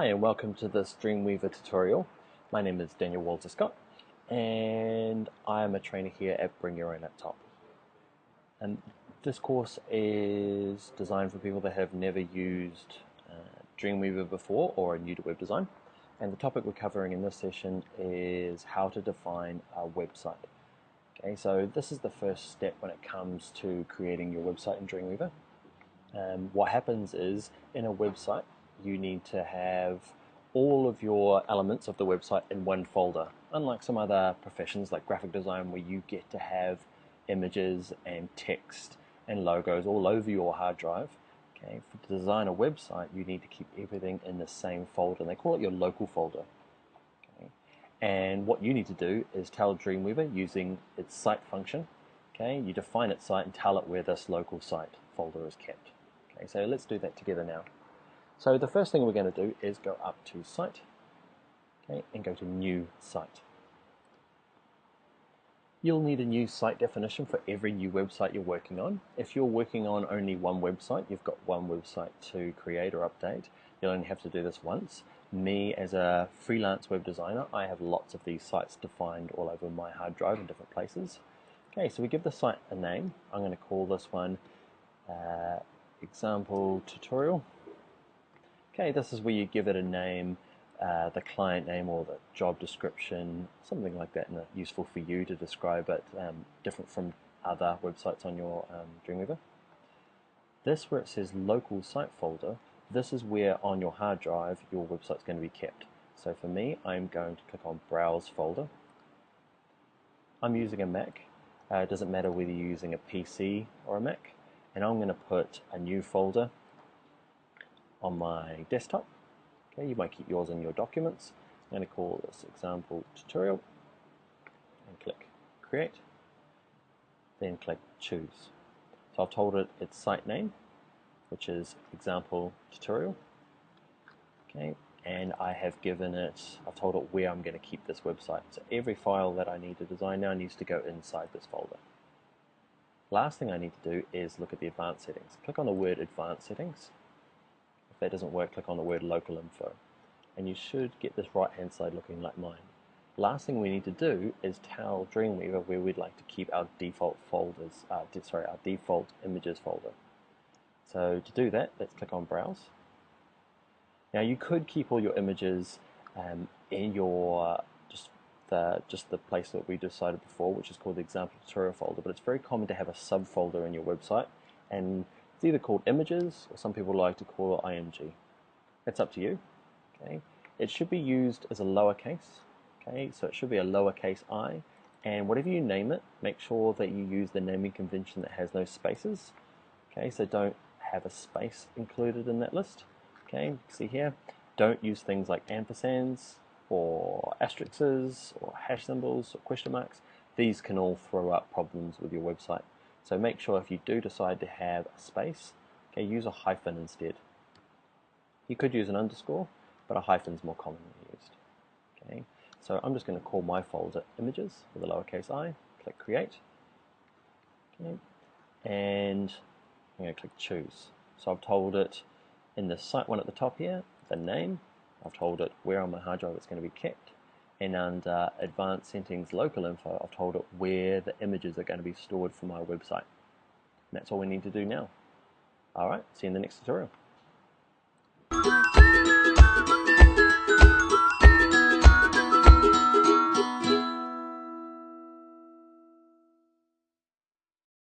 Hi and welcome to this Dreamweaver tutorial. My name is Daniel Walter Scott and I am a trainer here at Bring Your Own Laptop. And this course is designed for people that have never used Dreamweaver before or are new to web design. And the topic we're covering in this session is how to define a website. Okay, so this is the first step when it comes to creating your website in Dreamweaver. What happens is in a website you need to have all of your elements of the website in one folder. Unlike some other professions like graphic design where you get to have images and text and logos all over your hard drive, okay, to design a website you need to keep everything in the same folder, and they call it your local folder. Okay. And what you need to do is tell Dreamweaver using its site function, okay, you define its site and tell it where this local site folder is kept. Okay, so let's do that together now. So the first thing we're going to do is go up to Site, okay, and go to New Site. You'll need a new site definition for every new website you're working on. If you're working on only one website, you've got one website to create or update, you'll only have to do this once. Me, as a freelance web designer, I have lots of these sites defined all over my hard drive in different places. Okay, so we give the site a name. I'm going to call this one Example Tutorial. Okay, this is where you give it a name, the client name or the job description, something like that, and useful for you to describe it, different from other websites on your Dreamweaver. This, where it says local site folder, this is where on your hard drive your website's going to be kept. So for me, I'm going to click on Browse Folder. I'm using a Mac. It doesn't matter whether you're using a PC or a Mac. And I'm going to put a new folder on my desktop. Okay, you might keep yours in your documents. I'm going to call this Example Tutorial and click Create, then click Choose. So I've told it its site name, which is Example Tutorial. Okay, and I have given it, I've told it where I'm going to keep this website. So every file that I need to design now needs to go inside this folder. Last thing I need to do is look at the advanced settings. Click on the word Advanced Settings. If that doesn't work, click on the word Local Info. And you should get this right hand side looking like mine. Last thing we need to do is tell Dreamweaver where we'd like to keep our default folders, our default images folder. So to do that, let's click on Browse. Now you could keep all your images in your just the place that we decided before, which is called the Example Tutorial folder, but it's very common to have a subfolder in your website, and it's either called Images or some people like to call it IMG. It's up to you. Okay, it should be used as a lowercase. Okay, so it should be a lowercase I, and whatever you name it, make sure that you use the naming convention that has no spaces. Okay, so don't have a space included in that list. Okay, you can see here, don't use things like ampersands or asterisks or hash symbols or question marks. These can all throw up problems with your website. So make sure if you do decide to have a space, okay, use a hyphen instead. You could use an underscore, but a hyphen is more commonly used. Okay, so I'm just going to call my folder Images with a lowercase I, click Create, okay, and I'm going to click Choose. So I've told it in the site one at the top here, the name, I've told it where on my hard drive it's going to be kept, and under Advanced Settings Local Info, I've told it where the images are going to be stored for my website. And that's all we need to do now. Alright, see you in the next tutorial.